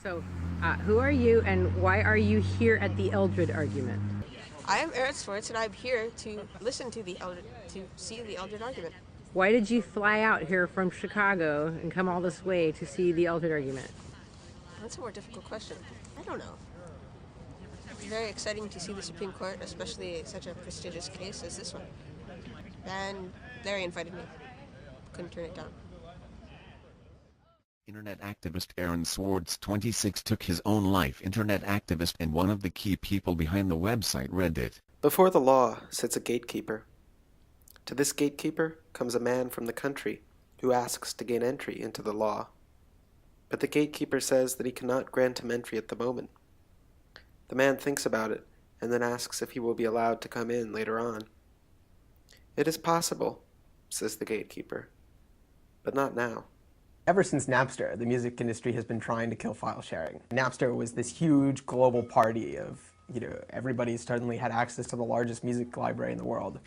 So, who are you and why are you here at the Eldred argument? I am Swartz, and I'm here to listen to see the Eldred argument. Why did you fly out here from Chicago and come all this way to see the Eldred argument? That's a more difficult question. I don't know. It's very exciting to see the Supreme Court, especially such a prestigious case as this one. And Larry invited me. Couldn't turn it down. Internet activist Aaron Swartz, 26, took his own life. Internet activist and one of the key people behind the website Reddit. Before the law sits a gatekeeper. To this gatekeeper comes a man from the country who asks to gain entry into the law. But the gatekeeper says that he cannot grant him entry at the moment. The man thinks about it and then asks if he will be allowed to come in later on. "It is possible," says the gatekeeper, "but not now." Ever since Napster, the music industry has been trying to kill file sharing. Napster was this huge global party of, everybody suddenly had access to the largest music library in the world.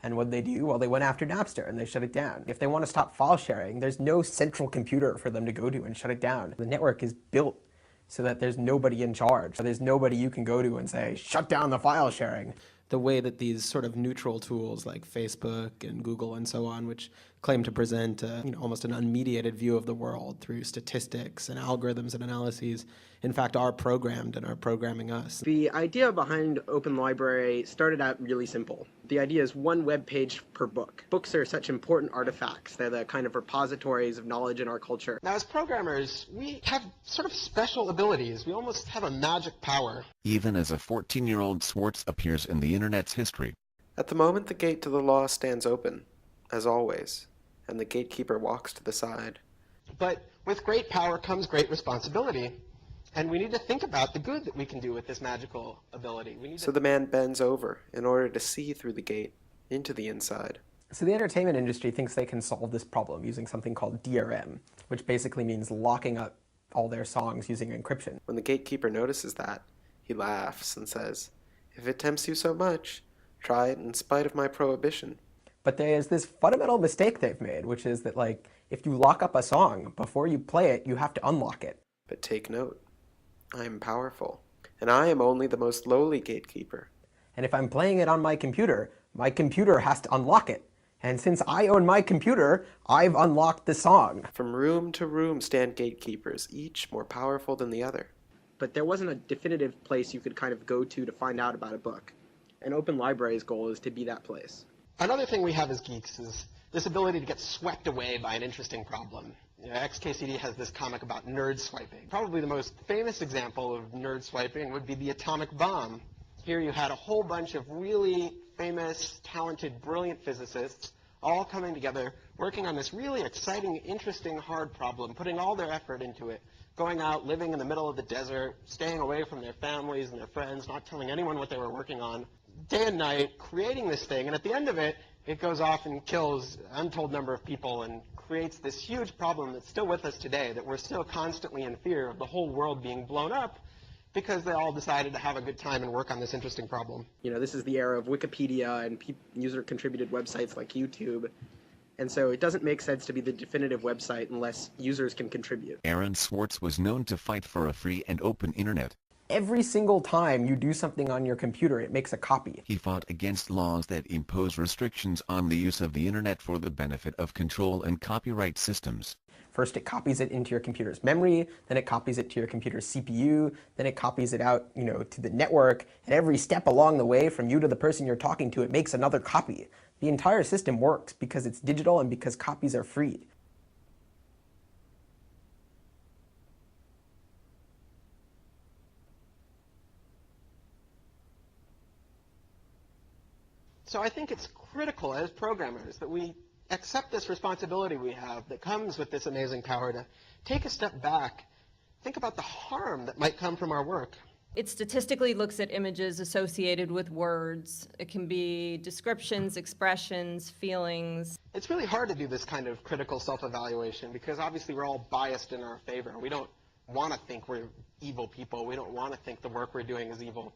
And what did they do? Well, they went after Napster and they shut it down. If they want to stop file sharing, there's no central computer for them to go to and shut it down. The network is built so that there's nobody in charge. There's nobody you can go to and say, shut down the file sharing. The way that these sort of neutral tools like Facebook and Google and so on, which claim to present almost an unmediated view of the world through statistics and algorithms and analyses, in fact are programmed and are programming us. The idea behind Open Library started out really simple. The idea is one web page per book. Books are such important artifacts. They're the kind of repositories of knowledge in our culture. Now, as programmers, we have sort of special abilities. We almost have a magic power. Even as a 14-year-old, Swartz appears in the Internet's history. At the moment, the gate to the law stands open, as always, and the gatekeeper walks to the side. But with great power comes great responsibility. And we need to think about the good that we can do with this magical ability. So the man bends over in order to see through the gate into the inside. So the entertainment industry thinks they can solve this problem using something called DRM, which basically means locking up all their songs using encryption. When the gatekeeper notices that, he laughs and says, "If it tempts you so much, try it in spite of my prohibition." But there's this fundamental mistake they've made, which is that, if you lock up a song, before you play it, you have to unlock it. But take note, I am powerful, and I am only the most lowly gatekeeper. And if I'm playing it on my computer has to unlock it. And since I own my computer, I've unlocked the song. From room to room stand gatekeepers, each more powerful than the other. But there wasn't a definitive place you could kind of go to find out about a book. And Open Library's goal is to be that place. Another thing we have as geeks is this ability to get swept away by an interesting problem. XKCD has this comic about nerd swiping. Probably the most famous example of nerd swiping would be the atomic bomb. Here you had a whole bunch of really famous, talented, brilliant physicists all coming together, working on this really exciting, interesting, hard problem, putting all their effort into it, going out, living in the middle of the desert, staying away from their families and their friends, not telling anyone what they were working on, day and night, creating this thing, and at the end of it, it goes off and kills an untold number of people and creates this huge problem that's still with us today, that we're still constantly in fear of the whole world being blown up because they all decided to have a good time and work on this interesting problem. This is the era of Wikipedia and user-contributed websites like YouTube. And so it doesn't make sense to be the definitive website unless users can contribute. Aaron Swartz was known to fight for a free and open internet. Every single time you do something on your computer, it makes a copy. He fought against laws that impose restrictions on the use of the internet for the benefit of control and copyright systems. First it copies it into your computer's memory, then it copies it to your computer's CPU, then it copies it out, to the network, and every step along the way from you to the person you're talking to, it makes another copy. The entire system works because it's digital and because copies are free. So I think it's critical as programmers that we accept this responsibility we have that comes with this amazing power to take a step back, think about the harm that might come from our work. It statistically looks at images associated with words. It can be descriptions, expressions, feelings. It's really hard to do this kind of critical self-evaluation because obviously we're all biased in our favor. We don't want to think we're evil people. We don't want to think the work we're doing is evil.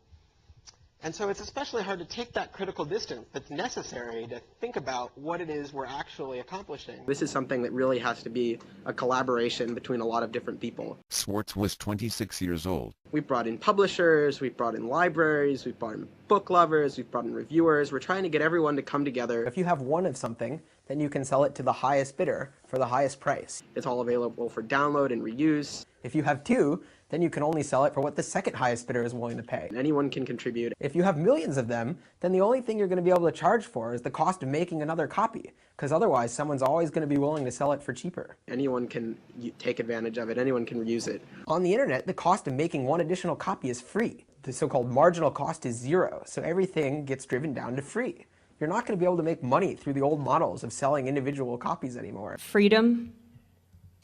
And so it's especially hard to take that critical distance that's necessary to think about what it is we're actually accomplishing. This is something that really has to be a collaboration between a lot of different people. Swartz was 26 years old. We've brought in publishers, we've brought in libraries, we've brought in book lovers, we've brought in reviewers. We're trying to get everyone to come together. If you have one of something, then you can sell it to the highest bidder for the highest price. It's all available for download and reuse. If you have two, then you can only sell it for what the second highest bidder is willing to pay. Anyone can contribute. If you have millions of them, then the only thing you're going to be able to charge for is the cost of making another copy, because otherwise someone's always going to be willing to sell it for cheaper. Anyone can take advantage of it. Anyone can reuse it. On the internet, the cost of making one additional copy is free. The so-called marginal cost is zero, so everything gets driven down to free. You're not going to be able to make money through the old models of selling individual copies anymore. Freedom.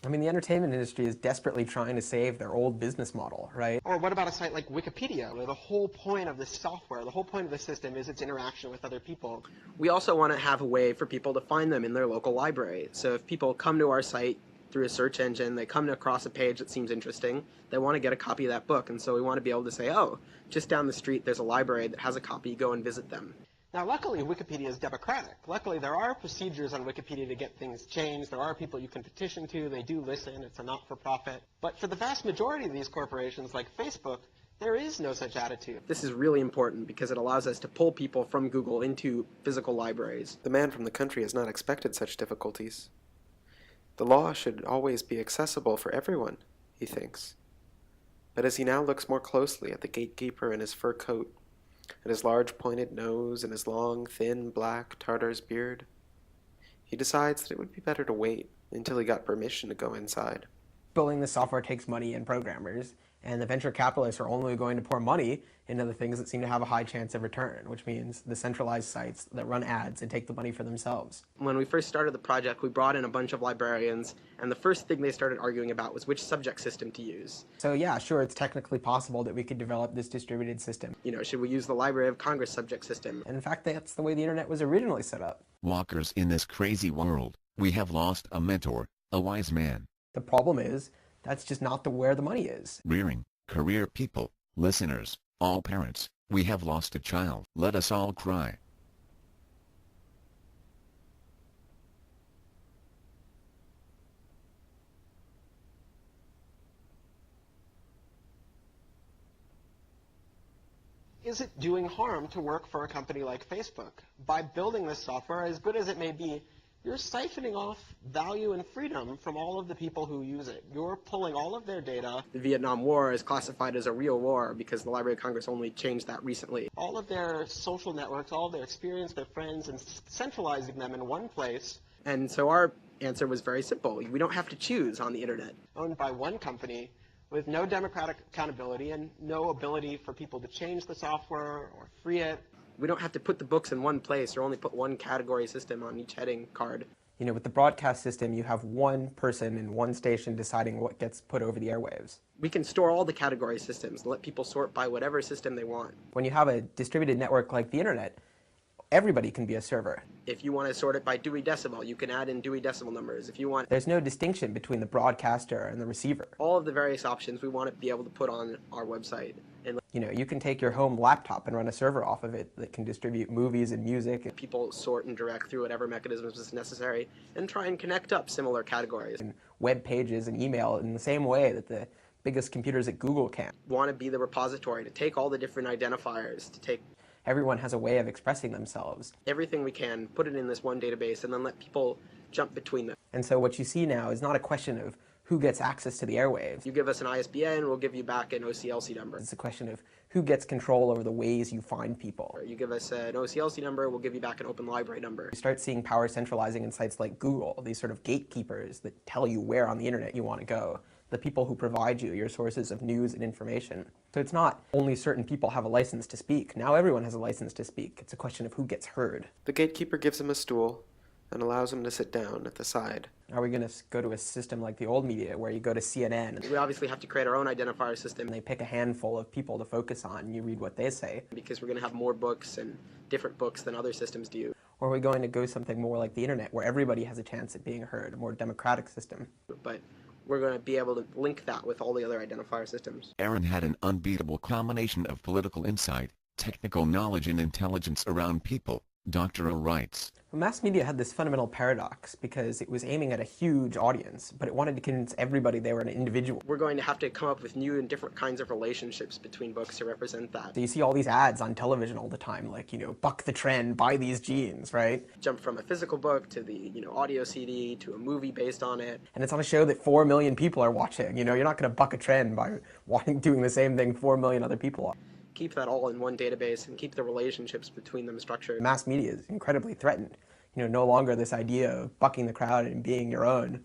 I mean, the entertainment industry is desperately trying to save their old business model, right? Or what about a site like Wikipedia, where the whole point of this software, the whole point of the system is its interaction with other people? We also want to have a way for people to find them in their local library. So if people come to our site through a search engine, they come across a page that seems interesting, they want to get a copy of that book, and so we want to be able to say, oh, just down the street there's a library that has a copy, go and visit them. Now, luckily, Wikipedia is democratic. Luckily, there are procedures on Wikipedia to get things changed. There are people you can petition to. They do listen. It's a not-for-profit. But for the vast majority of these corporations, like Facebook, there is no such attitude. This is really important because it allows us to pull people from Google into physical libraries. The man from the country has not expected such difficulties. The law should always be accessible for everyone, he thinks. But as he now looks more closely at the gatekeeper in his fur coat, at his large pointed nose and his long, thin, black Tartar's beard, he decides that it would be better to wait until he got permission to go inside. Building this software takes money and programmers, and the venture capitalists are only going to pour money into the things that seem to have a high chance of return, which means the centralized sites that run ads and take the money for themselves. When we first started the project, we brought in a bunch of librarians, and the first thing they started arguing about was which subject system to use. So yeah, sure, it's technically possible that we could develop this distributed system. You know, should we use the Library of Congress subject system? And in fact, that's the way the internet was originally set up. Walkers in this crazy world, we have lost a mentor, a wise man. The problem is, that's just not where the money is. Rearing, career people, listeners, all parents, we have lost a child. Let us all cry. Is it doing harm to work for a company like Facebook? By building this software, as good as it may be, you're siphoning off value and freedom from all of the people who use it. You're pulling all of their data. The Vietnam War is classified as a real war because the Library of Congress only changed that recently. All of their social networks, all of their experience, their friends, and centralizing them in one place. And so our answer was very simple. We don't have to choose on the internet. Owned by one company with no democratic accountability and no ability for people to change the software or free it. We don't have to put the books in one place or only put one category system on each heading card. You know, with the broadcast system, you have one person in one station deciding what gets put over the airwaves. We can store all the category systems and let people sort by whatever system they want. When you have a distributed network like the internet, everybody can be a server. If you want to sort it by Dewey Decimal, you can add in Dewey Decimal numbers. If you want, there's no distinction between the broadcaster and the receiver. All of the various options we want to be able to put on our website. And you know, you can take your home laptop and run a server off of it that can distribute movies and music. People sort and direct through whatever mechanisms is necessary and try and connect up similar categories. And web pages and email in the same way that the biggest computers at Google can. Want to be the repository to take all the different identifiers, to take everyone has a way of expressing themselves. Everything we can, put it in this one database, and then let people jump between them. And so what you see now is not a question of who gets access to the airwaves. You give us an ISBN, we'll give you back an OCLC number. It's a question of who gets control over the ways you find people. You give us an OCLC number, we'll give you back an open library number. You start seeing power centralizing in sites like Google, these sort of gatekeepers that tell you where on the internet you want to go. The people who provide you your sources of news and information. So it's not only certain people have a license to speak. Now everyone has a license to speak. It's a question of who gets heard. The gatekeeper gives him a stool and allows him to sit down at the side. Are we going to go to a system like the old media where you go to CNN? We obviously have to create our own identifier system. And they pick a handful of people to focus on and you read what they say. Because we're going to have more books and different books than other systems do. Or are we going to go something more like the internet where everybody has a chance at being heard, a more democratic system? But we're going to be able to link that with all the other identifier systems. Aaron had an unbeatable combination of political insight, technical knowledge and intelligence around people, Dr. O writes. Mass media had this fundamental paradox because it was aiming at a huge audience, but it wanted to convince everybody they were an individual. We're going to have to come up with new and different kinds of relationships between books to represent that. So you see all these ads on television all the time, like, buck the trend, buy these jeans, right? Jump from a physical book to the, audio CD to a movie based on it. And it's on a show that 4 million people are watching. You're not going to buck a trend by doing the same thing 4 million other people are. Keep that all in one database and keep the relationships between them structured. Mass media is incredibly threatened. No longer this idea of bucking the crowd and being your own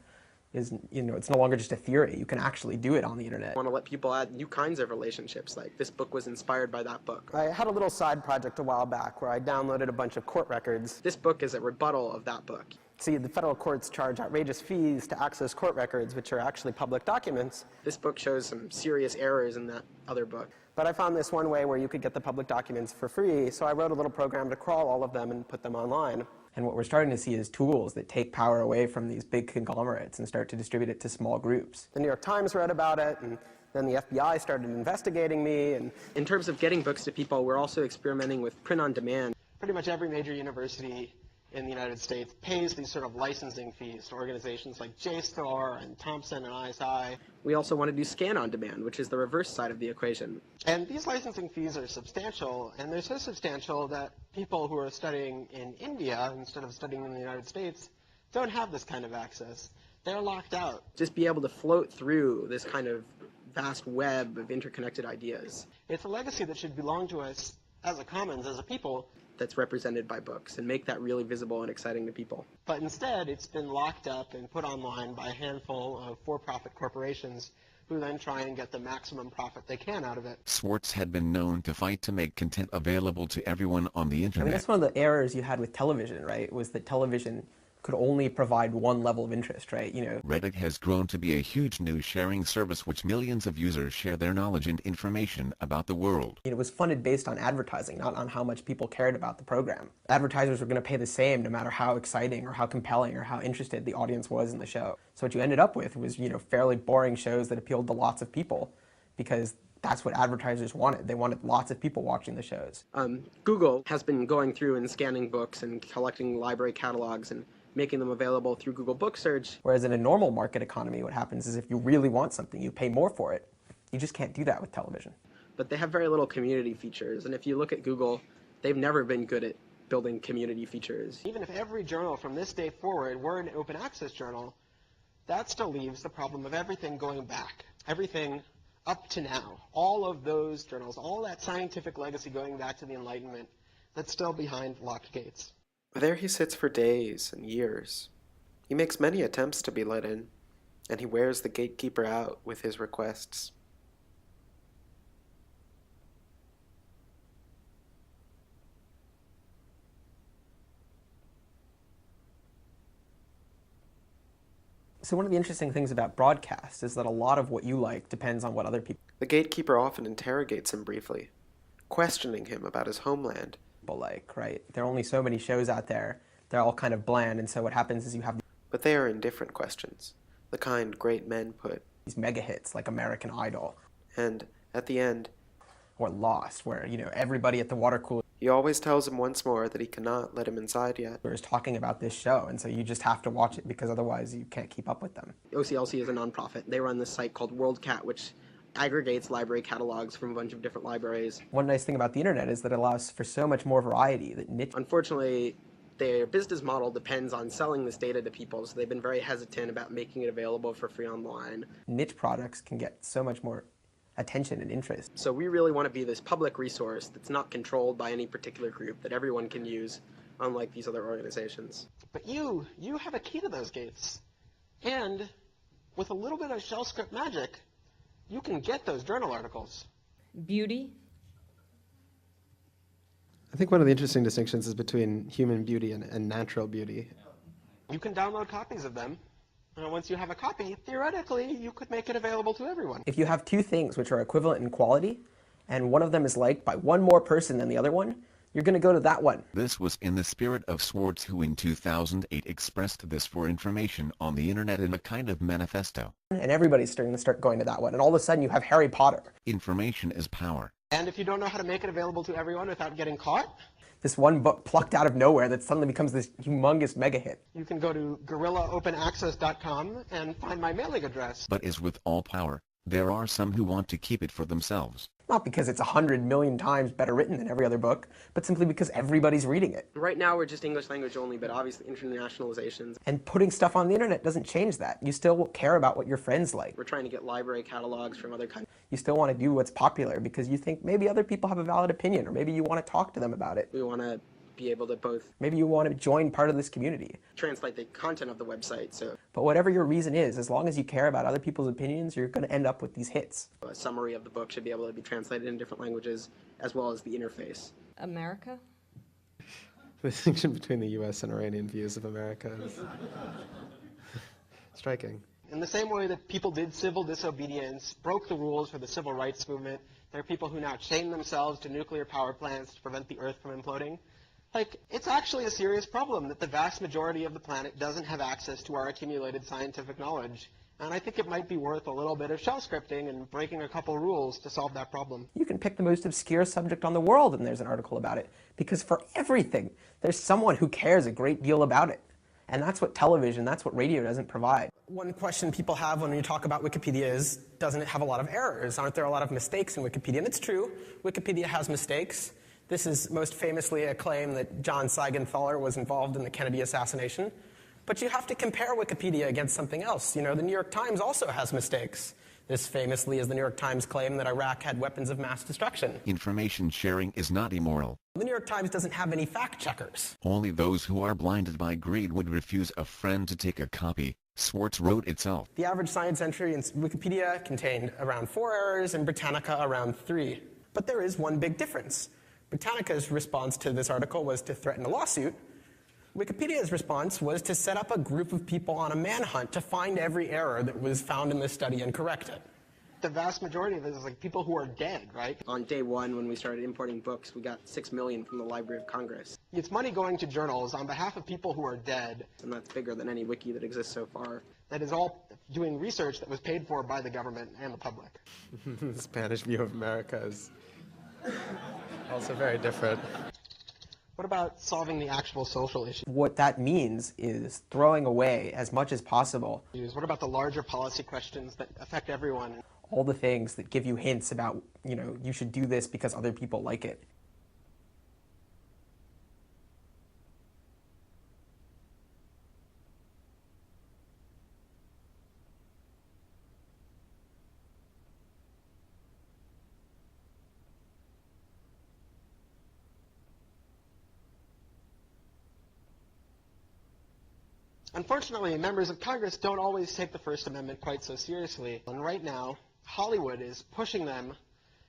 is, it's no longer just a theory. You can actually do it on the internet. I want to let people add new kinds of relationships, like this book was inspired by that book. I had a little side project a while back where I downloaded a bunch of court records. This book is a rebuttal of that book. See, the federal courts charge outrageous fees to access court records, which are actually public documents. This book shows some serious errors in that other book. But I found this one way where you could get the public documents for free, so I wrote a little program to crawl all of them and put them online. And what we're starting to see is tools that take power away from these big conglomerates and start to distribute it to small groups. The New York Times read about it, and then the FBI started investigating me. And in terms of getting books to people, we're also experimenting with print on demand. Pretty much every major university in the United States pays these sort of licensing fees to organizations like JSTOR and Thompson and ISI. We also want to do scan on demand, which is the reverse side of the equation. And these licensing fees are substantial, and they're so substantial that people who are studying in India instead of studying in the United States don't have this kind of access. They're locked out. Just be able to float through this kind of vast web of interconnected ideas. It's a legacy that should belong to us as a commons, as a people. That's represented by books, and make that really visible and exciting to people. But instead, it's been locked up and put online by a handful of for-profit corporations who then try and get the maximum profit they can out of it. Swartz had been known to fight to make content available to everyone on the internet. That's one of the errors you had with television, right? Was that television could only provide one level of interest, right? Reddit has grown to be a huge news sharing service which millions of users share their knowledge and information about the world. It was funded based on advertising, not on how much people cared about the program. Advertisers were going to pay the same no matter how exciting or how compelling or how interested the audience was in the show. So what you ended up with was, fairly boring shows that appealed to lots of people because that's what advertisers wanted. They wanted lots of people watching the shows. Google has been going through and scanning books and collecting library catalogs and making them available through Google Book Search. Whereas in a normal market economy, what happens is if you really want something, you pay more for it. You just can't do that with television. But they have very little community features, and if you look at Google, they've never been good at building community features. Even if every journal from this day forward were an open access journal, that still leaves the problem of everything going back, everything up to now. All of those journals, all that scientific legacy going back to the Enlightenment, that's still behind locked gates. There he sits for days and years. He makes many attempts to be let in, and he wears the gatekeeper out with his requests. So one of the interesting things about broadcast is that a lot of what you like depends on what other people The gatekeeper often interrogates him briefly, questioning him about his homeland. like, right? There are only so many shows out there. They're all kind of bland, and so what happens is you have But they are indifferent questions, the kind great men put. these mega hits like American Idol And, at the end, or Lost, where, everybody at the water cooler he always tells him once more that he cannot let him inside yet. is talking about this show, and so you just have to watch it because otherwise you can't keep up with them. OCLC is a nonprofit. They run this site called WorldCat, which aggregates library catalogs from a bunch of different libraries. One nice thing about the internet is that it allows for so much more variety that Unfortunately, their business model depends on selling this data to people, so they've been very hesitant about making it available for free online. niche products can get so much more attention and interest. So we really want to be this public resource that's not controlled by any particular group, that everyone can use, unlike these other organizations. But you have a key to those gates. And with a little bit of shell script magic, you can get those journal articles. Beauty. I think one of the interesting distinctions is between human beauty and natural beauty. You can download copies of them. And once you have a copy, theoretically, you could make it available to everyone. If you have two things which are equivalent in quality, and one of them is liked by one more person than the other one, you're going to go to that one. This was in the spirit of Swartz, who in 2008 expressed this for information on the internet in a kind of manifesto. And everybody's starting to start going to that one. And all of a sudden you have Harry Potter. Information is power. And if you don't know how to make it available to everyone without getting caught, This one book plucked out of nowhere that suddenly becomes this humongous mega hit. you can go to gorillaopenaccess.com and find my mailing address. But as with all power, there are some who want to keep it for themselves. Not because it's 100 million times better written than every other book, but simply because everybody's reading it. Right now we're just English language only, but obviously internationalizations. And putting stuff on the internet doesn't change that. You still care about what your friends like. We're trying to get library catalogs from other countries. You still want to do what's popular because you think maybe other people have a valid opinion, or maybe you want to talk to them about it. We want to be able to both Maybe you want to join part of this community. translate the content of the website, so But whatever your reason is, as long as you care about other people's opinions, you're going to end up with these hits. a summary of the book should be able to be translated in different languages, as well as the interface. America? The distinction between the U.S. and Iranian views of America is striking. In the same way that people did civil disobedience, broke the rules for the civil rights movement, there are people who now chain themselves to nuclear power plants to prevent the Earth from imploding. Like, it's actually a serious problem that the vast majority of the planet doesn't have access to our accumulated scientific knowledge. And I think it might be worth a little bit of shell scripting and breaking a couple rules to solve that problem. You can pick the most obscure subject on the world and there's an article about it. Because for everything, there's someone who cares a great deal about it. And that's what television, that's what radio doesn't provide. One question people have when you talk about Wikipedia is, doesn't it have a lot of errors? Aren't there a lot of mistakes in Wikipedia? And it's true, Wikipedia has mistakes. This is most famously a claim that John Seigenthaler was involved in the Kennedy assassination. But you have to compare Wikipedia against something else. You know, the New York Times also has mistakes. This famously is the New York Times claim that Iraq had weapons of mass destruction. Information sharing is not immoral. The New York Times doesn't have any fact checkers. Only those who are blinded by greed would refuse a friend to take a copy, Swartz wrote itself. The average science entry in Wikipedia contained around 4 errors and Britannica around 3. But there is one big difference. Britannica's response to this article was to threaten a lawsuit. Wikipedia's response was to set up a group of people on a manhunt to find every error that was found in this study and correct it. The vast majority of it is like people who are dead, right? On day one, when we started importing books, we got 6 million from the Library of Congress. It's money going to journals on behalf of people who are dead. And that's bigger than any wiki that exists so far. That is all doing research that was paid for by the government and the public. The Spanish view of America is also very different. What about solving the actual social issues? What that means is throwing away as much as possible What about the larger policy questions that affect everyone? all the things that give you hints about, you know, you should do this because other people like it. Unfortunately, members of Congress don't always take the First Amendment quite so seriously. And right now, Hollywood is pushing them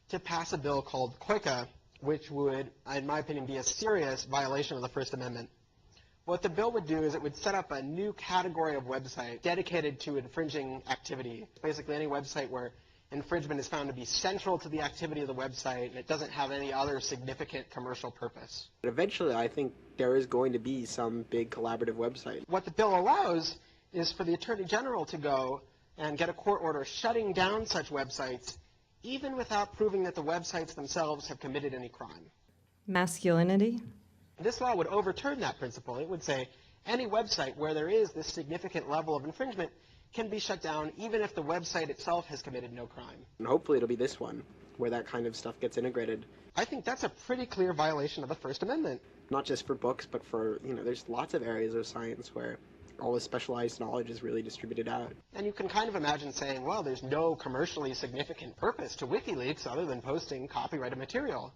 to pass a bill called COICA, which would, in my opinion, be a serious violation of the First Amendment. What the bill would do is it would set up a new category of website dedicated to infringing activity. Basically, any website where infringement is found to be central to the activity of the website and it doesn't have any other significant commercial purpose. But eventually, I think there is going to be some big collaborative website. What the bill allows is for the Attorney General to go and get a court order shutting down such websites, even without proving that the websites themselves have committed any crime. Masculinity? This law would overturn that principle. It would say any website where there is this significant level of infringement can be shut down even if the website itself has committed no crime. And hopefully it'll be this one, where that kind of stuff gets integrated. I think that's a pretty clear violation of the First Amendment. Not just for books, but for, there's lots of areas of science where all the specialized knowledge is really distributed out. And you can kind of imagine saying, well, there's no commercially significant purpose to WikiLeaks other than posting copyrighted material.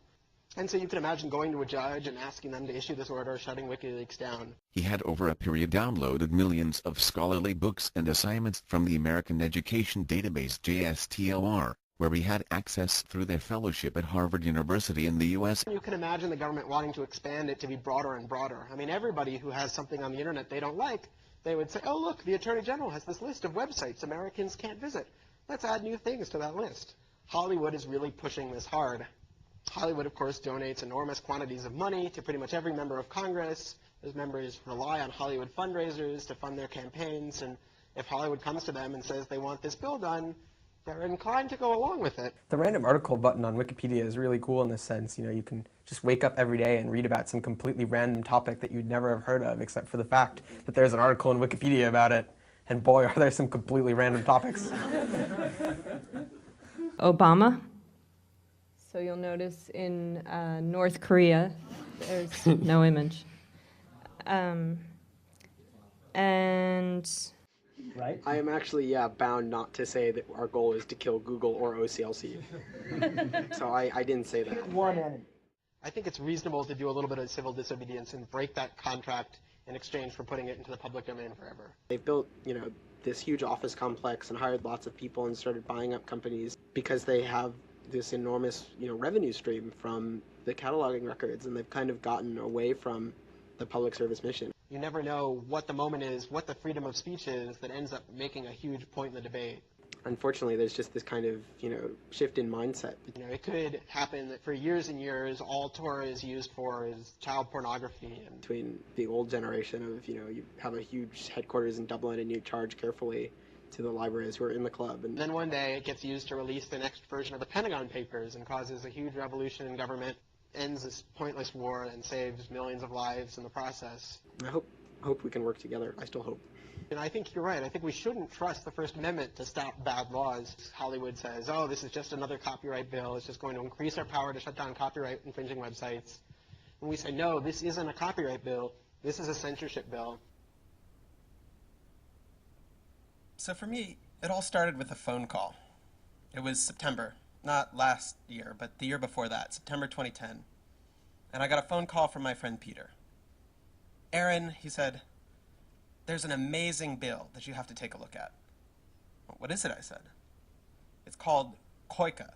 And so you can imagine going to a judge and asking them to issue this order shutting WikiLeaks down. He had over a period downloaded millions of scholarly books and assignments from the American Education Database JSTOR, where he had access through their fellowship at Harvard University in the U.S. You can imagine the government wanting to expand it to be broader and broader. I mean, everybody who has something on the internet they don't like, they would say, oh, look, the Attorney General has this list of websites Americans can't visit. Let's add new things to that list. Hollywood is really pushing this hard. Hollywood, of course, donates enormous quantities of money to pretty much every member of Congress. Those members rely on Hollywood fundraisers to fund their campaigns, and if Hollywood comes to them and says they want this bill done, they're inclined to go along with it. The random article button on Wikipedia is really cool in this sense. You know, you can just wake up every day and read about some completely random topic that you'd never have heard of, except for the fact that there's an article in Wikipedia about it. And boy, are there some completely random topics. Obama. So you'll notice in North Korea, there's no image. And Right? I am actually, bound not to say that our goal is to kill Google or OCLC. So I didn't say that. One enemy. I think it's reasonable to do a little bit of civil disobedience and break that contract in exchange for putting it into the public domain forever. They built, this huge office complex and hired lots of people and started buying up companies because they have this enormous, revenue stream from the cataloging records, and they've kind of gotten away from the public service mission. You never know what the moment is, what the freedom of speech is that ends up making a huge point in the debate. Unfortunately, there's just this kind of, shift in mindset. It could happen that for years and years, all Torah is used for is child pornography. And between the old generation of, you have a huge headquarters in Dublin and you charge carefully to the libraries who are in the club. And then one day it gets used to release the next version of the Pentagon Papers and causes a huge revolution in government, ends this pointless war, and saves millions of lives in the process. I hope we can work together. I still hope. And I think you're right. I think we shouldn't trust the First Amendment to stop bad laws. Hollywood says, oh, this is just another copyright bill. It's just going to increase our power to shut down copyright infringing websites. And we say, no, this isn't a copyright bill. This is a censorship bill. So for me, it all started with a phone call. It was September, not last year, but the year before that, September 2010. And I got a phone call from my friend Peter. Aaron, he said, there's an amazing bill that you have to take a look at. What is it, I said. It's called COICA,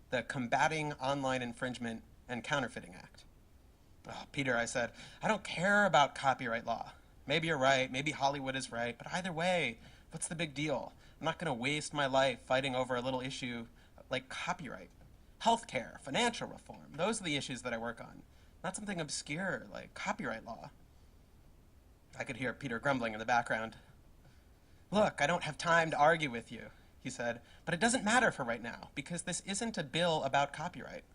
the Combating Online Infringement and Counterfeiting Act. Oh, Peter, I said, I don't care about copyright law. Maybe you're right, maybe Hollywood is right, but either way, what's the big deal? I'm not going to waste my life fighting over a little issue like copyright. Healthcare, financial reform, those are the issues that I work on. Not something obscure like copyright law. I could hear Peter grumbling in the background. Look, I don't have time to argue with you, he said, but it doesn't matter for right now, because this isn't a bill about copyright.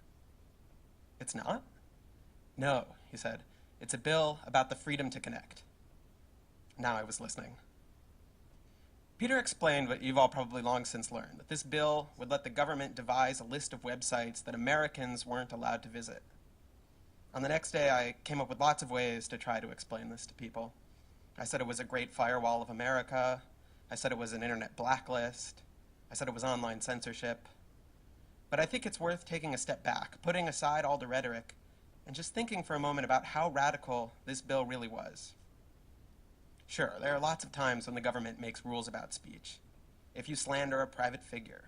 It's not? No, he said, it's a bill about the freedom to connect. Now I was listening. Peter explained what you've all probably long since learned, that this bill would let the government devise a list of websites that Americans weren't allowed to visit. On the next day, I came up with lots of ways to try to explain this to people. I said it was a great firewall of America. I said it was an internet blacklist. I said it was online censorship. But I think it's worth taking a step back, putting aside all the rhetoric, and just thinking for a moment about how radical this bill really was. Sure, there are lots of times when the government makes rules about speech. If you slander a private figure,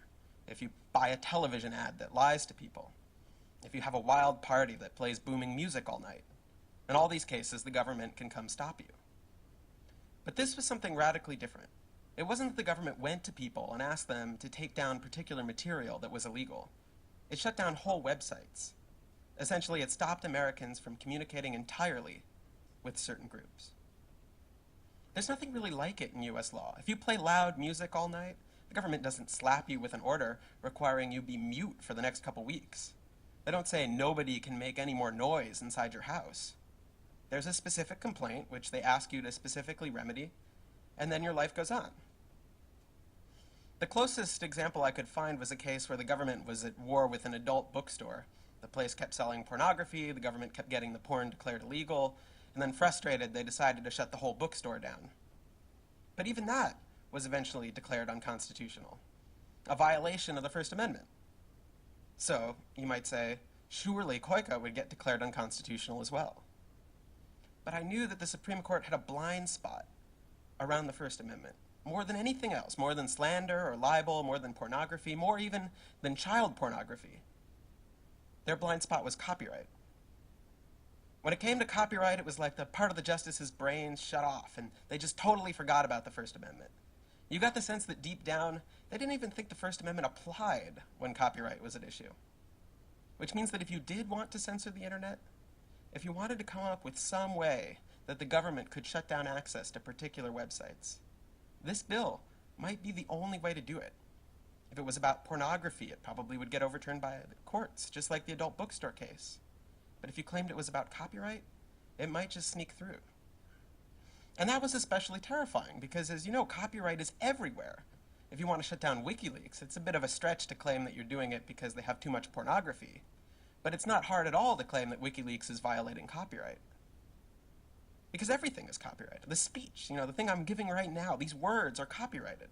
if you buy a television ad that lies to people, if you have a wild party that plays booming music all night, in all these cases, the government can come stop you. But this was something radically different. It wasn't that the government went to people and asked them to take down particular material that was illegal. It shut down whole websites. Essentially, it stopped Americans from communicating entirely with certain groups. There's nothing really like it in US law. If you play loud music all night, the government doesn't slap you with an order requiring you be mute for the next couple weeks. They don't say nobody can make any more noise inside your house. There's a specific complaint, which they ask you to specifically remedy, and then your life goes on. The closest example I could find was a case where the government was at war with an adult bookstore. The place kept selling pornography, the government kept getting the porn declared illegal, and then frustrated, they decided to shut the whole bookstore down. But even that was eventually declared unconstitutional, a violation of the First Amendment. So, you might say, surely COICA would get declared unconstitutional as well. But I knew that the Supreme Court had a blind spot around the First Amendment, more than anything else, more than slander or libel, more than pornography, more even than child pornography. Their blind spot was copyright. When it came to copyright, it was like the part of the justices' brains shut off, and they just totally forgot about the First Amendment. You got the sense that deep down, they didn't even think the First Amendment applied when copyright was at issue. Which means that if you did want to censor the internet, if you wanted to come up with some way that the government could shut down access to particular websites, this bill might be the only way to do it. If it was about pornography, it probably would get overturned by the courts, just like the adult bookstore case. But if you claimed it was about copyright, it might just sneak through. And that was especially terrifying because, as you know, copyright is everywhere. If you want to shut down WikiLeaks, it's a bit of a stretch to claim that you're doing it because they have too much pornography. But it's not hard at all to claim that WikiLeaks is violating copyright. Because everything is copyrighted. The speech, the thing I'm giving right now, these words are copyrighted.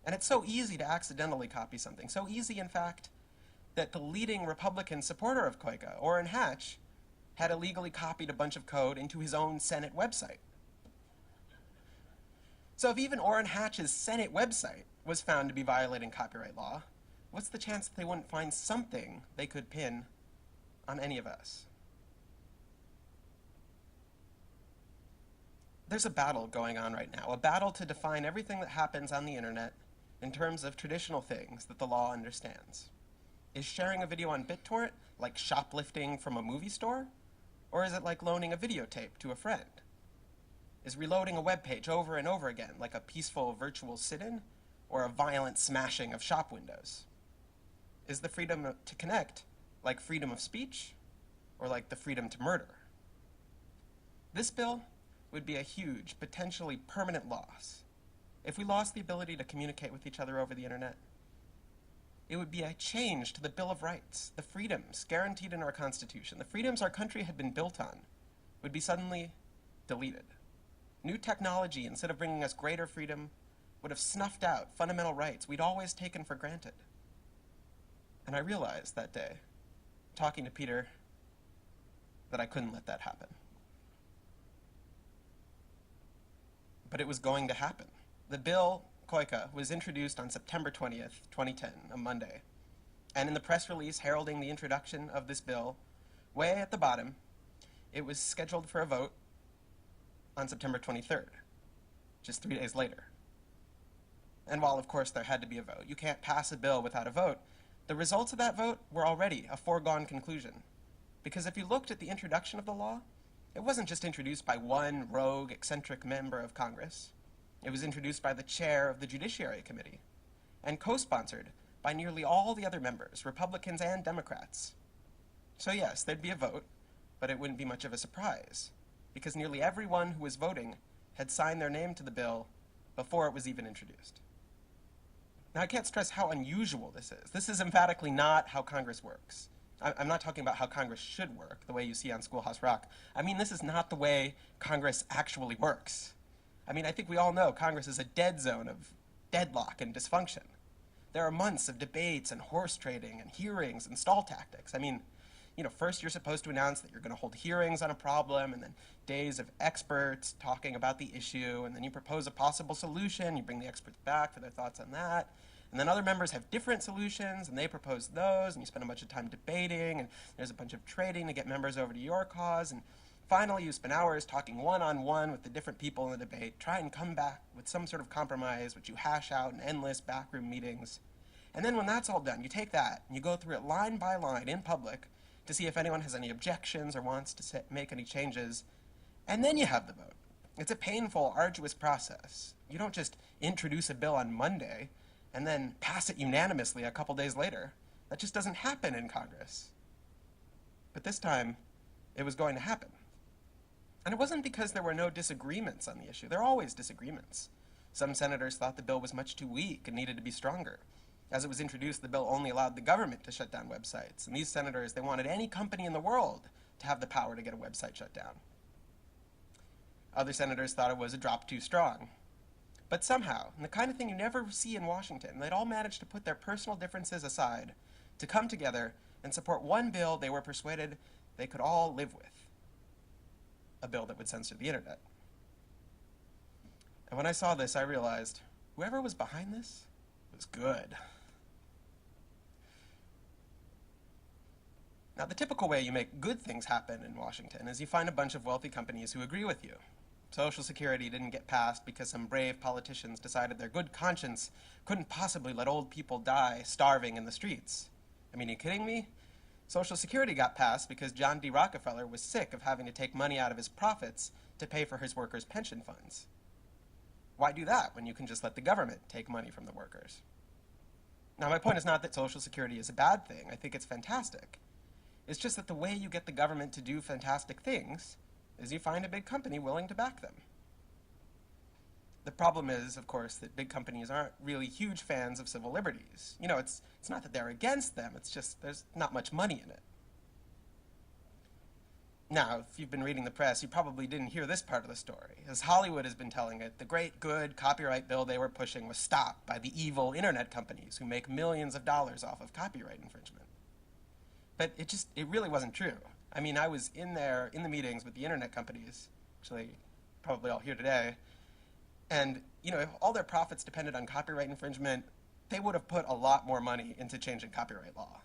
And it's so easy to accidentally copy something. So easy, in fact, that the leading Republican supporter of COICA, Orrin Hatch, had illegally copied a bunch of code into his own Senate website. So if even Orrin Hatch's Senate website was found to be violating copyright law, what's the chance that they wouldn't find something they could pin on any of us? There's a battle going on right now, a battle to define everything that happens on the internet in terms of traditional things that the law understands. Is sharing a video on BitTorrent like shoplifting from a movie store? Or is it like loaning a videotape to a friend? Is reloading a web page over and over again like a peaceful virtual sit-in or a violent smashing of shop windows? Is the freedom to connect like freedom of speech or like the freedom to murder? This bill would be a huge, potentially permanent loss. If we lost the ability to communicate with each other over the internet, it would be a change to the Bill of Rights, the freedoms guaranteed in our Constitution, the freedoms our country had been built on, would be suddenly deleted. New technology, instead of bringing us greater freedom, would have snuffed out fundamental rights we'd always taken for granted. And I realized that day, talking to Peter, that I couldn't let that happen. But it was going to happen. The bill, COICA, was introduced on September 20th, 2010, a Monday. And in the press release heralding the introduction of this bill, way at the bottom, it was scheduled for a vote on September 23rd, just 3 days later. And while, of course, there had to be a vote, you can't pass a bill without a vote, the results of that vote were already a foregone conclusion. Because if you looked at the introduction of the law, it wasn't just introduced by one rogue, eccentric member of Congress. It was introduced by the chair of the Judiciary Committee and co-sponsored by nearly all the other members, Republicans and Democrats. So yes, there'd be a vote, but it wouldn't be much of a surprise, because nearly everyone who was voting had signed their name to the bill before it was even introduced. Now, I can't stress how unusual this is. This is emphatically not how Congress works. I'm not talking about how Congress should work, the way you see on Schoolhouse Rock. I mean, this is not the way Congress actually works. I mean, I think we all know Congress is a dead zone of deadlock and dysfunction. There are months of debates and horse trading and hearings and stall tactics. I mean, first you're supposed to announce that you're going to hold hearings on a problem, and then days of experts talking about the issue, and then you propose a possible solution, you bring the experts back for their thoughts on that, and then other members have different solutions, and they propose those, and you spend a bunch of time debating, and there's a bunch of trading to get members over to your cause, and finally you spend hours talking one-on-one with the different people in the debate, try and come back with some sort of compromise, which you hash out in endless backroom meetings. And then when that's all done, you take that, and you go through it line by line in public to see if anyone has any objections or wants to make any changes, and then you have the vote. It's a painful, arduous process. You don't just introduce a bill on Monday and then pass it unanimously a couple days later. That just doesn't happen in Congress. But this time, it was going to happen. And it wasn't because there were no disagreements on the issue. There are always disagreements. Some senators thought the bill was much too weak and needed to be stronger. As it was introduced, the bill only allowed the government to shut down websites. And these senators, they wanted any company in the world to have the power to get a website shut down. Other senators thought it was a drop too strong. But somehow, and the kind of thing you never see in Washington, they'd all managed to put their personal differences aside to come together and support one bill they were persuaded they could all live with. A bill that would censor the internet. And when I saw this, I realized whoever was behind this was good. Now, the typical way you make good things happen in Washington is you find a bunch of wealthy companies who agree with you. Social Security didn't get passed because some brave politicians decided their good conscience couldn't possibly let old people die starving in the streets. I mean, are you kidding me? Social Security got passed because John D. Rockefeller was sick of having to take money out of his profits to pay for his workers' pension funds. Why do that when you can just let the government take money from the workers? Now, my point is not that Social Security is a bad thing. I think it's fantastic. It's just that the way you get the government to do fantastic things is you find a big company willing to back them. The problem is, of course, that big companies aren't really huge fans of civil liberties. You know, it's not that they're against them, it's just there's not much money in it. Now, if you've been reading the press, you probably didn't hear this part of the story. As Hollywood has been telling it, the great good copyright bill they were pushing was stopped by the evil internet companies who make millions of dollars off of copyright infringement. But it really wasn't true. I mean, I was in there in the meetings with the internet companies, actually probably all here today, and, you know, if all their profits depended on copyright infringement, they would have put a lot more money into changing copyright law.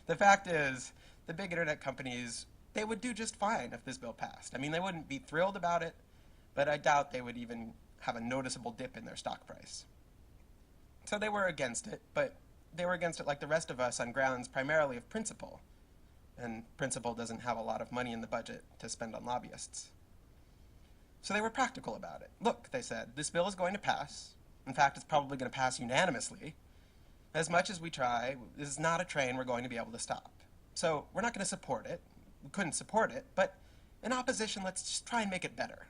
The fact is, the big internet companies, they would do just fine if this bill passed. I mean, they wouldn't be thrilled about it, but I doubt they would even have a noticeable dip in their stock price. So they were against it, but they were against it like the rest of us on grounds primarily of principle. And principle doesn't have a lot of money in the budget to spend on lobbyists. So they were practical about it. Look, they said, this bill is going to pass. In fact, it's probably going to pass unanimously. As much as we try, this is not a train we're going to be able to stop. So we're not going to support it. We couldn't support it, but in opposition, let's just try and make it better.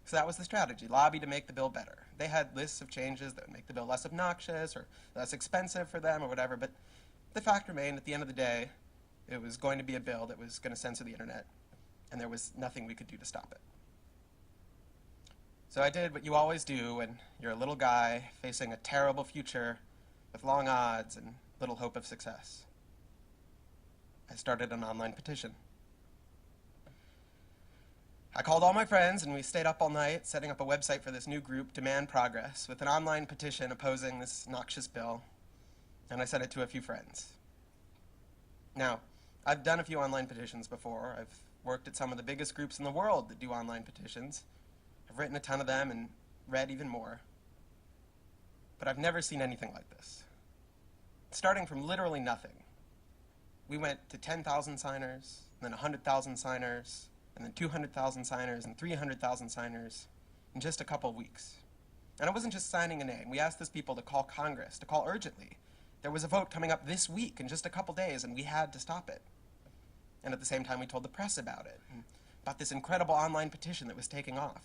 So that was the strategy, lobby to make the bill better. They had lists of changes that would make the bill less obnoxious or less expensive for them or whatever, but the fact remained, at the end of the day, it was going to be a bill that was going to censor the internet, and there was nothing we could do to stop it. So I did what you always do when you're a little guy facing a terrible future with long odds and little hope of success. I started an online petition. I called all my friends and we stayed up all night setting up a website for this new group, Demand Progress, with an online petition opposing this noxious bill, and I sent it to a few friends. Now, I've done a few online petitions before. I've worked at some of the biggest groups in the world that do online petitions. I've written a ton of them and read even more. But I've never seen anything like this. Starting from literally nothing. We went to 10,000 signers, then 100,000 signers, and then 200,000 signers, and 300,000 signers in just a couple of weeks. And it wasn't just signing a name. We asked these people to call Congress, to call urgently. There was a vote coming up this week in just a couple days, and we had to stop it. And at the same time, we told the press about it, and about this incredible online petition that was taking off.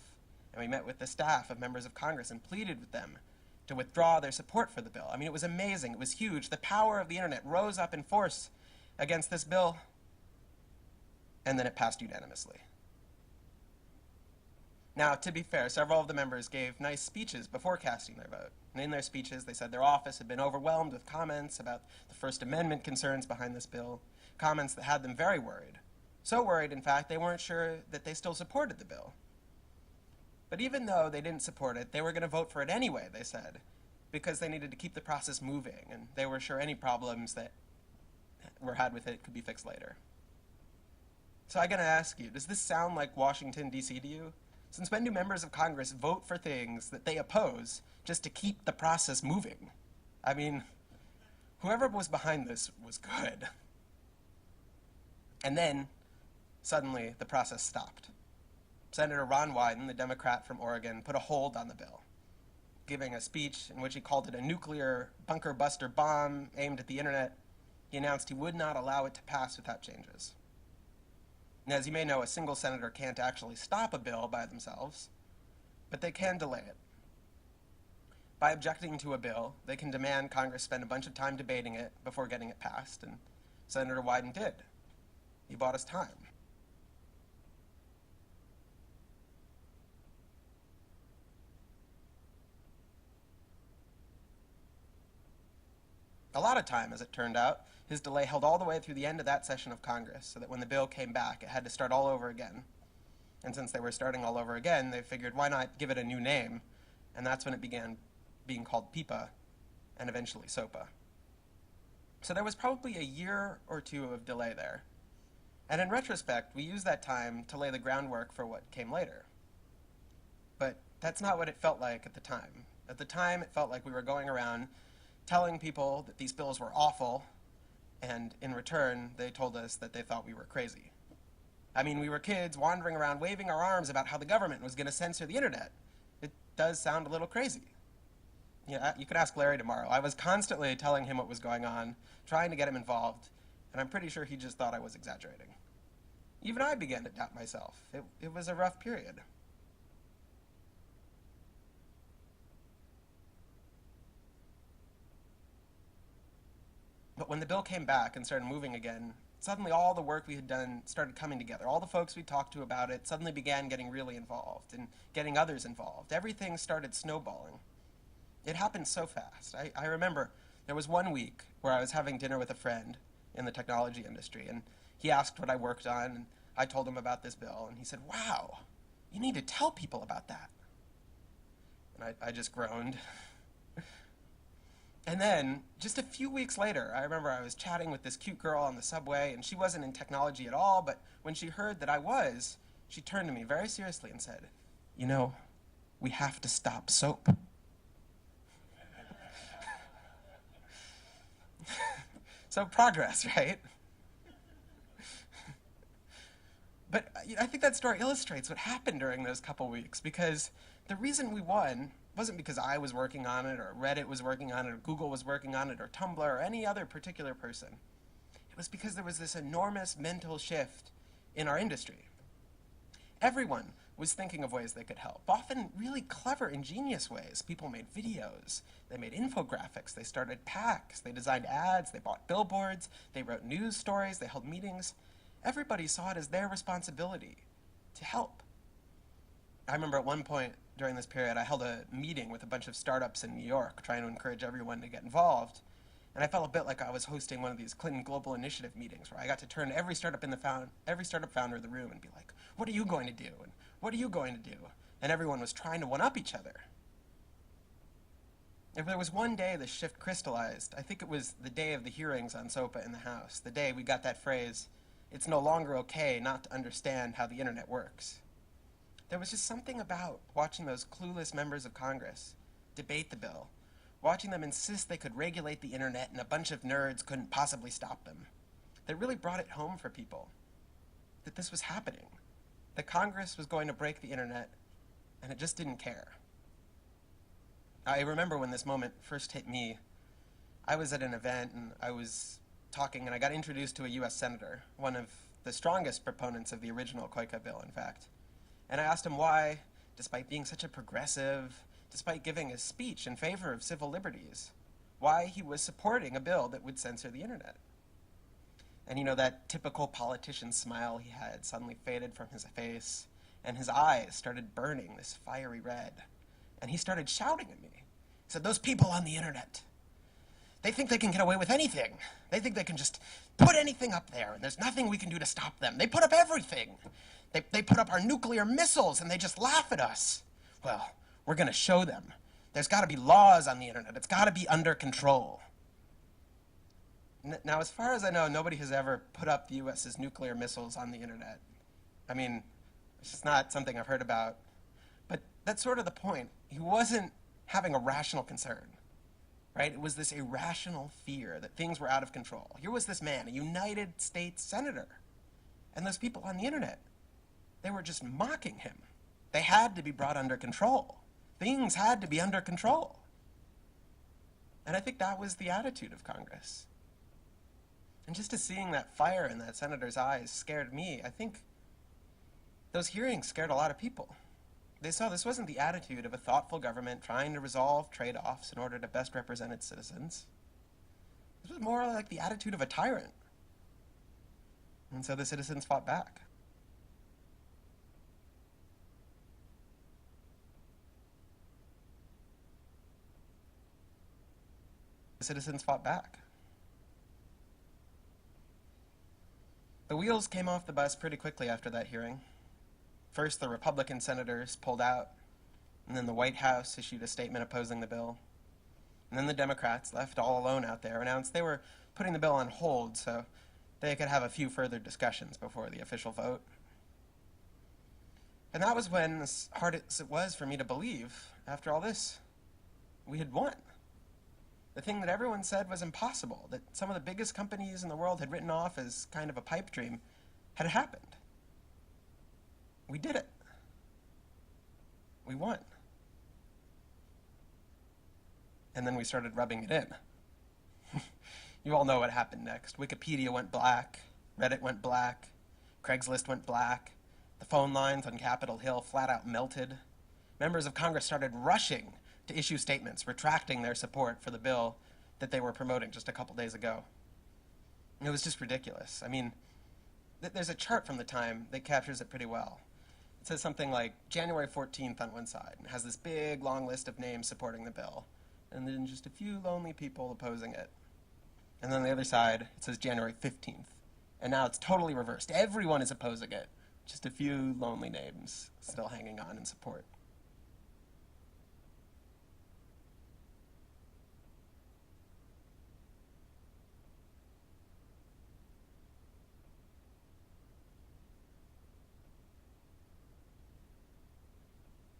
And we met with the staff of members of Congress and pleaded with them to withdraw their support for the bill. I mean, it was amazing. It was huge. The power of the internet rose up in force against this bill, and then it passed unanimously. Now, to be fair, several of the members gave nice speeches before casting their vote. And in their speeches, they said their office had been overwhelmed with comments about the First Amendment concerns behind this bill, comments that had them very worried. So worried, in fact, they weren't sure that they still supported the bill. But even though they didn't support it, they were going to vote for it anyway, they said, because they needed to keep the process moving, and they were sure any problems that were had with it could be fixed later. So I'm going to ask you, does this sound like Washington, D.C. to you? Since when do members of Congress vote for things that they oppose just to keep the process moving? I mean, whoever was behind this was good. And then, suddenly, the process stopped. Senator Ron Wyden, the Democrat from Oregon, put a hold on the bill, giving a speech in which he called it a nuclear bunker buster bomb aimed at the internet. He announced he would not allow it to pass without changes. And as you may know, a single senator can't actually stop a bill by themselves, but they can delay it. By objecting to a bill, they can demand Congress spend a bunch of time debating it before getting it passed, and Senator Wyden did. He bought us time. A lot of time, as it turned out. His delay held all the way through the end of that session of Congress, so that when the bill came back, it had to start all over again. And since they were starting all over again, they figured, why not give it a new name? And that's when it began being called PIPA, and eventually SOPA. So there was probably a year or two of delay there. And in retrospect, we used that time to lay the groundwork for what came later. But that's not what it felt like at the time. At the time, it felt like we were going around telling people that these bills were awful, and in return, they told us that they thought we were crazy. I mean, we were kids wandering around waving our arms about how the government was going to censor the internet. It does sound a little crazy. Yeah, you could ask Larry tomorrow. I was constantly telling him what was going on, trying to get him involved, and I'm pretty sure he just thought I was exaggerating. Even I began to doubt myself. It was a rough period. But when the bill came back and started moving again, suddenly all the work we had done started coming together. All the folks we talked to about it suddenly began getting really involved and getting others involved. Everything started snowballing. It happened so fast. I remember there was one week where I was having dinner with a friend in the technology industry, and he asked what I worked on, and I told him about this bill, and he said, "Wow, you need to tell people about that." And I just groaned. And then, just a few weeks later, I remember I was chatting with this cute girl on the subway, and she wasn't in technology at all, but when she heard that I was, she turned to me very seriously and said, "You know, we have to stop soap." So progress, right? But I think that story illustrates what happened during those couple weeks, because the reason we won wasn't because I was working on it, or Reddit was working on it, or Google was working on it, or Tumblr, or any other particular person. It was because there was this enormous mental shift in our industry. Everyone was thinking of ways they could help, often really clever, ingenious ways. People made videos, they made infographics, they started packs, they designed ads, they bought billboards, they wrote news stories, they held meetings. Everybody saw it as their responsibility to help. I remember at one point during this period, I held a meeting with a bunch of startups in New York, trying to encourage everyone to get involved. And I felt a bit like I was hosting one of these Clinton Global Initiative meetings, where I got to turn to every startup founder in the room and be like, "What are you going to do? And what are you going to do?" And everyone was trying to one-up each other. If there was one day the shift crystallized, I think it was the day of the hearings on SOPA in the House, the day we got that phrase, "It's no longer okay not to understand how the internet works." There was just something about watching those clueless members of Congress debate the bill, watching them insist they could regulate the internet and a bunch of nerds couldn't possibly stop them, that really brought it home for people that this was happening, that Congress was going to break the internet, and it just didn't care. I remember when this moment first hit me. I was at an event and I was talking, and I got introduced to a US senator, one of the strongest proponents of the original COICA bill, in fact. And I asked him why, despite being such a progressive, despite giving a speech in favor of civil liberties, why he was supporting a bill that would censor the internet. And you know, that typical politician smile he had suddenly faded from his face, and his eyes started burning this fiery red. And he started shouting at me. He said, "Those people on the internet, they think they can get away with anything. They think they can just put anything up there, and there's nothing we can do to stop them. They put up everything. They put up our nuclear missiles, and they just laugh at us. Well, we're going to show them. There's got to be laws on the internet. It's got to be under control." Now, as far as I know, nobody has ever put up the US's nuclear missiles on the internet. I mean, it's just not something I've heard about. But that's sort of the point. He wasn't having a rational concern, right? It was this irrational fear that things were out of control. Here was this man, a United States senator, and those people on the internet, they were just mocking him. They had to be brought under control. Things had to be under control. And I think that was the attitude of Congress. And just as seeing that fire in that senator's eyes scared me, I think those hearings scared a lot of people. They saw this wasn't the attitude of a thoughtful government trying to resolve trade-offs in order to best represent its citizens. This was more like the attitude of a tyrant. And so the citizens fought back. The citizens fought back. The wheels came off the bus pretty quickly after that hearing. First, the Republican senators pulled out, and then the White House issued a statement opposing the bill. And then the Democrats, left all alone out there, announced they were putting the bill on hold so they could have a few further discussions before the official vote. And that was when, as hard as it was for me to believe, after all this, we had won. The thing that everyone said was impossible, that some of the biggest companies in the world had written off as kind of a pipe dream, had happened. We did it. We won. And then we started rubbing it in. You all know what happened next. Wikipedia went black, Reddit went black, Craigslist went black, the phone lines on Capitol Hill flat out melted. Members of Congress started rushing to issue statements retracting their support for the bill that they were promoting just a couple days ago. It was just ridiculous. I mean, there's a chart from the time that captures it pretty well. It says something like January 14th on one side, and has this big, long list of names supporting the bill, and then just a few lonely people opposing it. And then on the other side, it says January 15th, and now it's totally reversed. Everyone is opposing it, just a few lonely names still hanging on in support.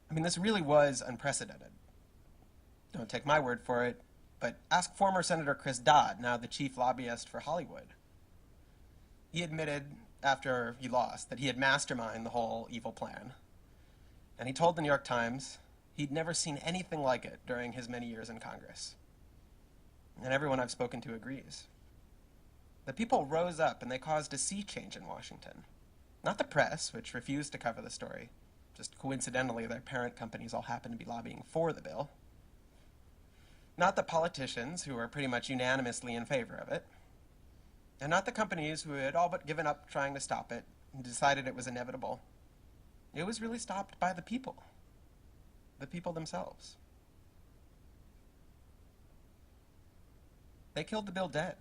I mean, this really was unprecedented. Don't take my word for it, but ask former Senator Chris Dodd, now the chief lobbyist for Hollywood. He admitted, after he lost, that he had masterminded the whole evil plan. And he told the New York Times he'd never seen anything like it during his many years in Congress. And everyone I've spoken to agrees. The people rose up and they caused a sea change in Washington. Not the press, which refused to cover the story. Just coincidentally, their parent companies all happen to be lobbying for the bill. Not the politicians, who were pretty much unanimously in favor of it. And not the companies who had all but given up trying to stop it and decided it was inevitable. It was really stopped by the people themselves. They killed the bill dead.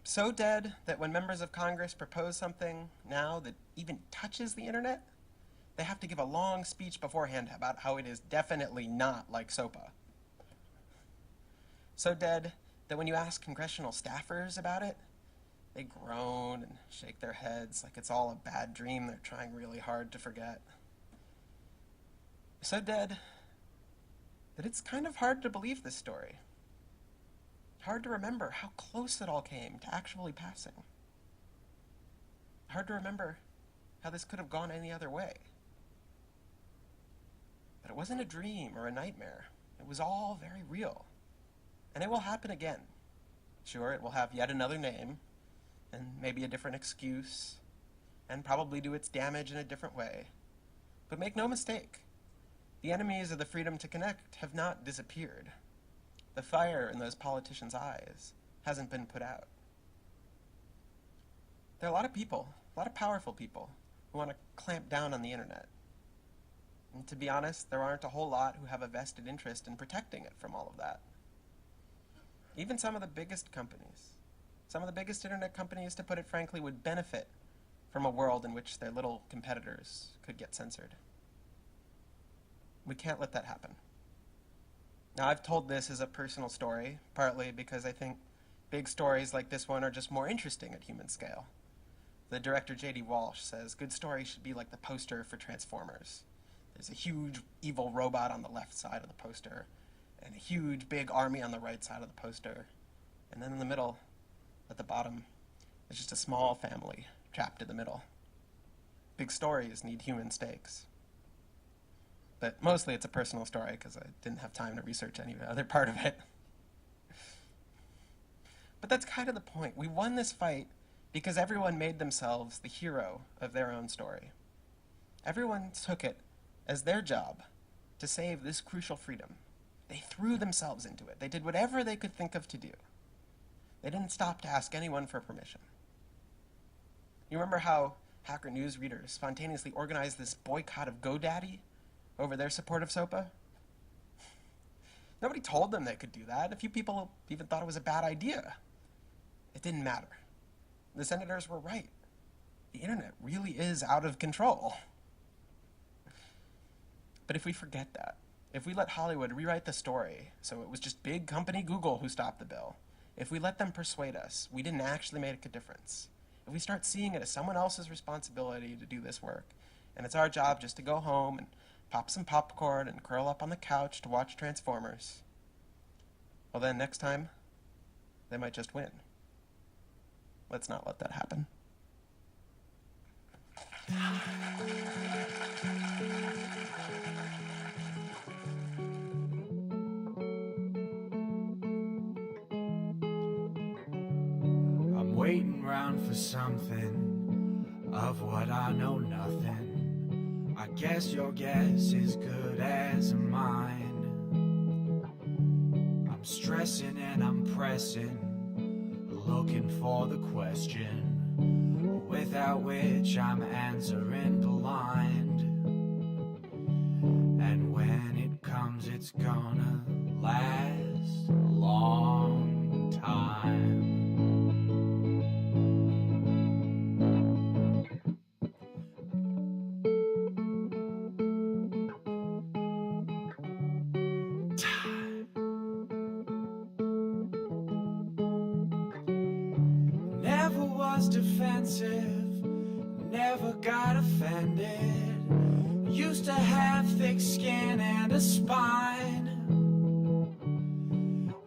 So dead that when members of Congress propose something now that even touches the internet, they have to give a long speech beforehand about how it is definitely not like SOPA. So dead that when you ask congressional staffers about it, they groan and shake their heads like it's all a bad dream they're trying really hard to forget. So dead that it's kind of hard to believe this story. Hard to remember how close it all came to actually passing. Hard to remember how this could have gone any other way. But it wasn't a dream or a nightmare. It was all very real. And it will happen again. Sure, it will have yet another name, and maybe a different excuse, and probably do its damage in a different way. But make no mistake, the enemies of the freedom to connect have not disappeared. The fire in those politicians' eyes hasn't been put out. There are a lot of people, a lot of powerful people, who want to clamp down on the internet. And to be honest, there aren't a whole lot who have a vested interest in protecting it from all of that. Even some of the biggest companies, some of the biggest internet companies, to put it frankly, would benefit from a world in which their little competitors could get censored. We can't let that happen. Now, I've told this as a personal story, partly because I think big stories like this one are just more interesting at human scale. The director J.D. Walsh says good stories should be like the poster for Transformers. There's a huge evil robot on the left side of the poster, and a huge big army on the right side of the poster. And then in the middle, at the bottom, there's just a small family trapped in the middle. Big stories need human stakes. But mostly it's a personal story because I didn't have time to research any other part of it. But that's kind of the point. We won this fight because everyone made themselves the hero of their own story. Everyone took it as their job to save this crucial freedom. They threw themselves into it. They did whatever they could think of to do. They didn't stop to ask anyone for permission. You remember how Hacker News readers spontaneously organized this boycott of GoDaddy over their support of SOPA? Nobody told them they could do that. A few people even thought it was a bad idea. It didn't matter. The senators were right. The internet really is out of control. But if we forget that, if we let Hollywood rewrite the story so it was just big company Google who stopped the bill, if we let them persuade us we didn't actually make a difference, if we start seeing it as someone else's responsibility to do this work, and it's our job just to go home and pop some popcorn and curl up on the couch to watch Transformers, well then next time, they might just win. Let's not let that happen. I'm waiting round for something of what I know nothing. I guess your guess is good as mine. I'm stressing and I'm pressing, looking for the question, without which I'm answering blind. And when it comes, it's gonna last a long time. Never was defensive, never got offended. Used to have thick skin and a spine.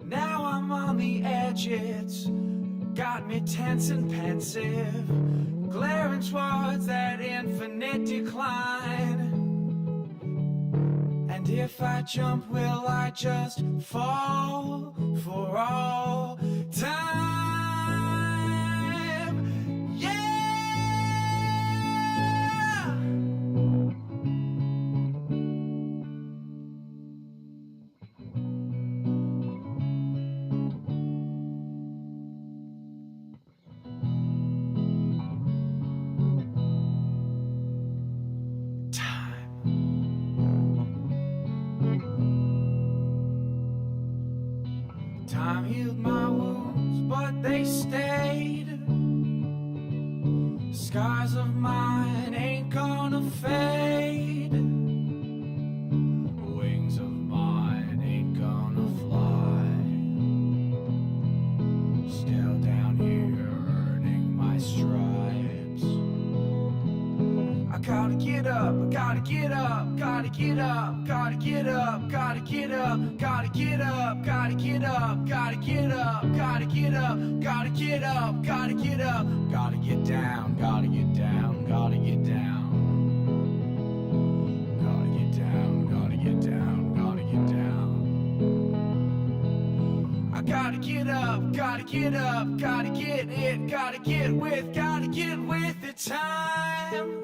Now I'm on the edge, it's got me tense and pensive, glaring towards that infinite decline. And if I jump, will I just fall for all time? Time healed my wounds, but they stayed. Scars of mine ain't gonna fade. Wings of mine ain't gonna fly. Still down here earning my stripes. I gotta get up, I gotta get up, gotta get up, gotta get up, gotta get up, gotta get up, gotta get up, gotta get up, gotta get up, gotta get up, gotta get up, gotta get down, gotta get down, gotta get down. Gotta get down, gotta get down, gotta get down. I gotta get up, gotta get up, gotta get it, gotta get with the time.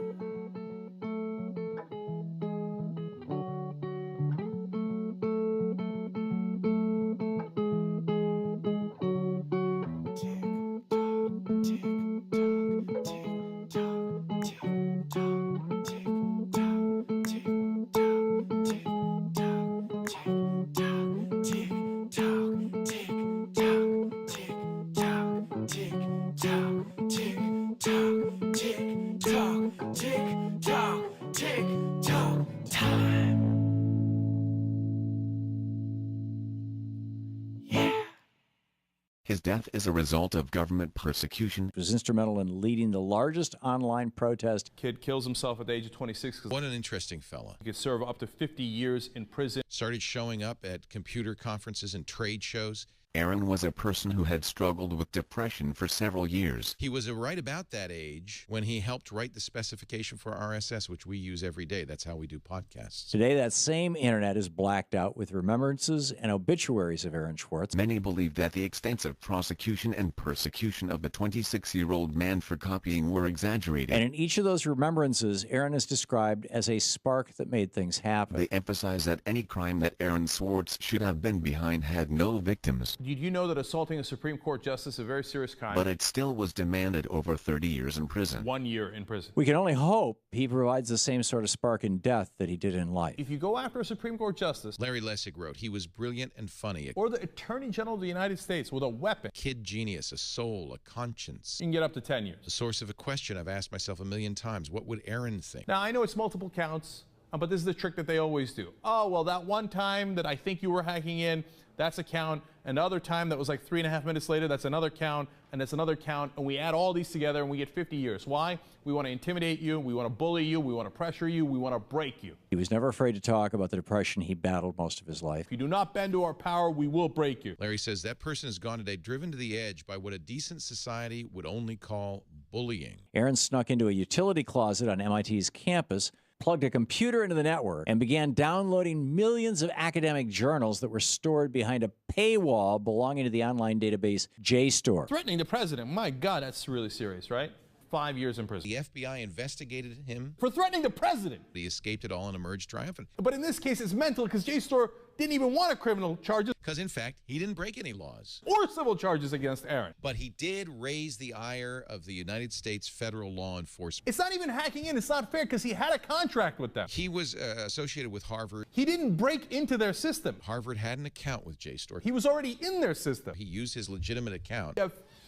His death is a result of government persecution. Was instrumental in leading the largest online protest. Kid kills himself at the age of 26. What an interesting fella. He could serve up to 50 years in prison. Started showing up at computer conferences and trade shows. Aaron was a person who had struggled with depression for several years. He was right about that age when he helped write the specification for RSS, which we use every day. That's how we do podcasts. Today, that same internet is blacked out with remembrances and obituaries of Aaron Swartz. Many believe that the extensive prosecution and persecution of the 26-year-old man for copying were exaggerated. And in each of those remembrances, Aaron is described as a spark that made things happen. They emphasize that any crime that Aaron Swartz should have been behind had no victims. Did you know that assaulting a Supreme Court justice is a very serious crime? But it still was demanded over 30 years in prison. 1 year in prison. We can only hope he provides the same sort of spark in death that he did in life. If you go after a Supreme Court justice, Larry Lessig wrote, he was brilliant and funny. Or the Attorney General of the United States with a weapon. Kid genius, a soul, a conscience. You can get up to 10 years. The source of a question I've asked myself a million times. What would Aaron think? Now, I know it's multiple counts, but this is the trick that they always do. Oh, well, that one time that I think you were hacking in, that's a count. And the other time that was like 3.5 minutes later, that's another count, and that's another count. And we add all these together and we get 50 years. Why? We want to intimidate you. We want to bully you. We want to pressure you. We want to break you. He was never afraid to talk about the depression he battled most of his life. If you do not bend to our power, we will break you. Larry says that person has gone today driven to the edge by what a decent society would only call bullying. Aaron snuck into a utility closet on MIT's campus, plugged a computer into the network and began downloading millions of academic journals that were stored behind a paywall belonging to the online database JSTOR. Threatening the president, my God, that's really serious, right? 5 years in prison. The FBI investigated him For threatening the president. He escaped it all and emerged triumphant. But in this case, it's mental because JSTOR didn't even want a criminal charges. Because, in fact, he didn't break any laws. Or civil charges against Aaron. But he did raise the ire of the United States federal law enforcement. It's not even hacking in. It's not fair because he had a contract with them. He was associated with Harvard. He didn't break into their system. Harvard had an account with JSTOR. He was already in their system. He used his legitimate account.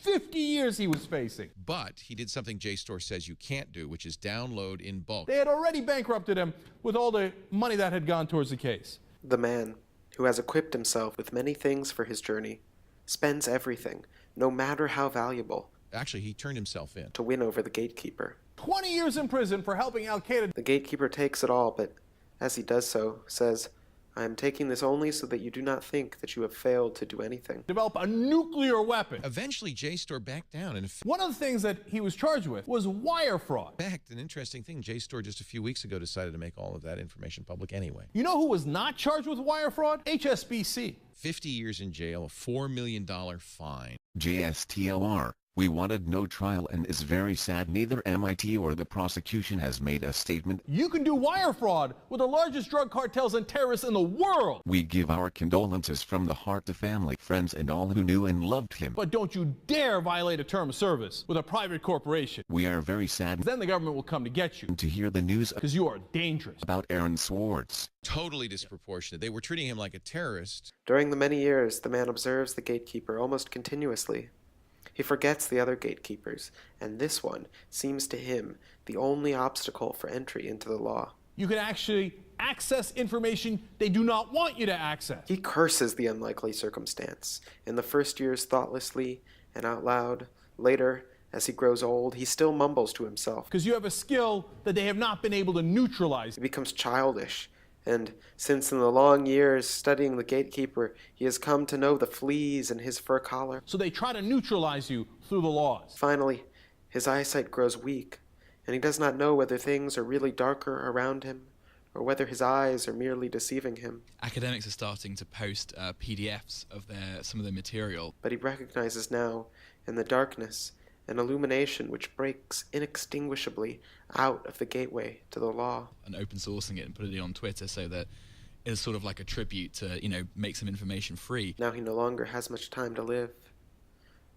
50 years he was facing. But he did something JSTOR says you can't do, which is download in bulk. They had already bankrupted him with all the money that had gone towards the case. The man, who has equipped himself with many things for his journey, spends everything, no matter how valuable. Actually, he turned himself in. To win over the gatekeeper. 20 years in prison for helping Al-Qaeda. The gatekeeper takes it all, but as he does so, says, I am taking this only so that you do not think that you have failed to do anything. Develop a nuclear weapon. Eventually, JSTOR backed down. And one of the things that he was charged with was wire fraud. In fact, an interesting thing, JSTOR just a few weeks ago decided to make all of that information public anyway. You know who was not charged with wire fraud? HSBC. 50 years in jail, a $4 million fine. JSTLR. We wanted no trial and is very sad neither MIT or the prosecution has made a statement. You can do wire fraud with the largest drug cartels and terrorists in the world. We give our condolences from the heart to family, friends and all who knew and loved him. But don't you dare violate a term of service with a private corporation. We are very sad. Then the government will come to get you. To hear the news because you are dangerous. About Aaron Swartz. Totally disproportionate. They were treating him like a terrorist. During the many years, the man observes the gatekeeper almost continuously. He forgets the other gatekeepers, and this one seems to him the only obstacle for entry into the law. You can actually access information they do not want you to access. He curses the unlikely circumstance, in the first years thoughtlessly and out loud. Later, as he grows old, he still mumbles to himself. Because you have a skill that they have not been able to neutralize. He becomes childish. And since in the long years studying the gatekeeper, he has come to know the fleas in his fur collar. So they try to neutralize you through the laws. Finally, his eyesight grows weak, and he does not know whether things are really darker around him, or whether his eyes are merely deceiving him. Academics are starting to post PDFs of some of their material. But he recognizes now, in the darkness, an illumination which breaks inextinguishably out of the gateway to the law. And open sourcing it and putting it on Twitter so that it's sort of like a tribute to, make some information free. Now he no longer has much time to live.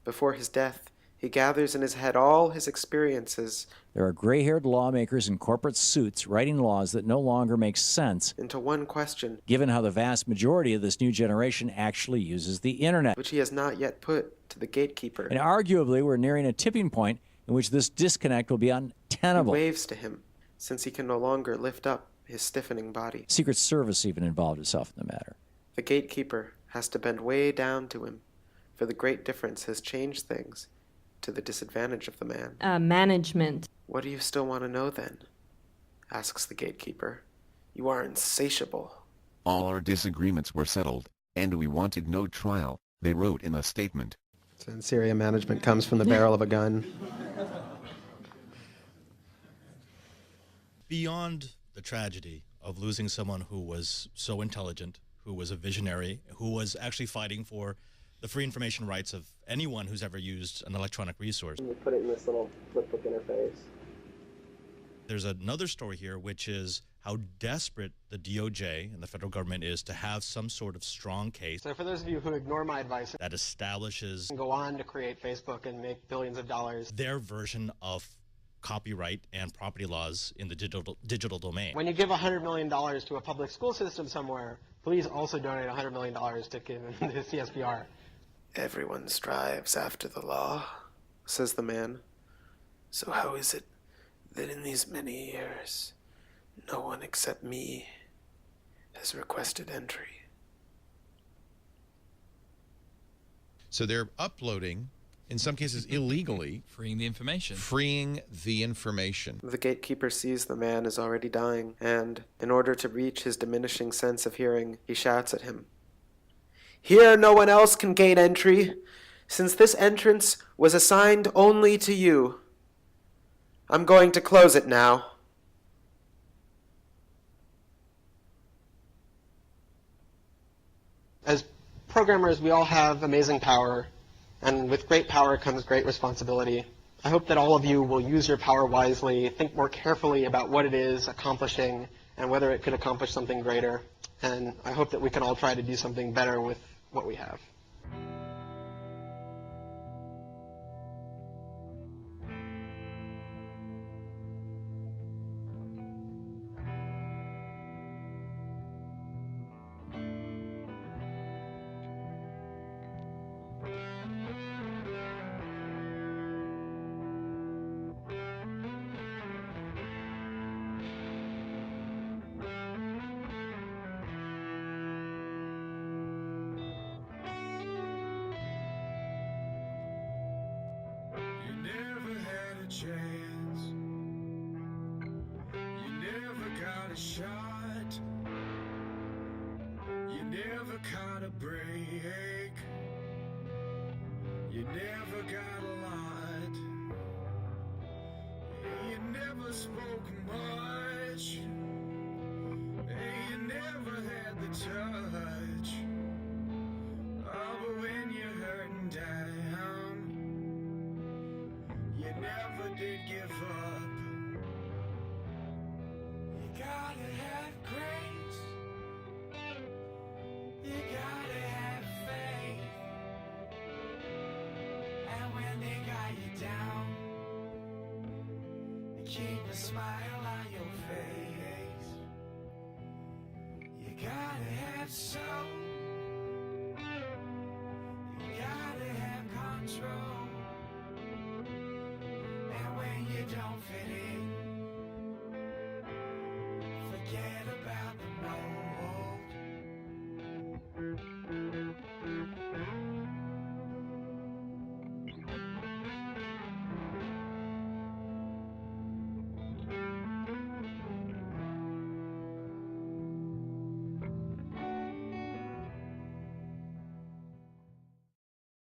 Before his death, he gathers in his head all his experiences. There are gray-haired lawmakers in corporate suits writing laws that no longer make sense. Into one question. Given how the vast majority of this new generation actually uses the internet. Which he has not yet put to the gatekeeper. And arguably, we're nearing a tipping point in which this disconnect will be untenable. He waves to him, since he can no longer lift up his stiffening body. Secret Service even involved itself in the matter. The gatekeeper has to bend way down to him, for the great difference has changed things to the disadvantage of the man. Management. What do you still want to know then? Asks the gatekeeper. You are insatiable. All our disagreements were settled, and we wanted no trial, they wrote in a statement. So in Syria, management comes from the barrel of a gun. Beyond the tragedy of losing someone who was so intelligent, who was a visionary, who was actually fighting for the free information rights of anyone who's ever used an electronic resource. You put it in this little flipbook interface. There's another story here, which is how desperate the DOJ and the federal government is to have some sort of strong case. So for those of you who ignore my advice, that establishes go on to create Facebook and make billions of dollars. Their version of copyright and property laws in the digital domain. When you give $100 million to a public school system somewhere, please also donate $100 million to the CSPR. Everyone strives after the law, says the man. So how is it that in these many years, no one except me has requested entry? So they're uploading, in some cases illegally, freeing the information. The gatekeeper sees the man is already dying, and, in order to reach his diminishing sense of hearing, he shouts at him. Here no one else can gain entry, since this entrance was assigned only to you. I'm going to close it now. programmers, we all have amazing power, and with great power comes great responsibility. I hope that all of you will use your power wisely, think more carefully about what it is accomplishing and whether it could accomplish something greater. And I hope that we can all try to do something better with what we have. Chance. You never got a shot. You never caught a break. You never got a lot. You never spoke much. You never had the touch. Oh, but when you're hurting down, you never did give up. You gotta have grace. You gotta have faith. And when they got you down, keep a smile on your face. You gotta have soul.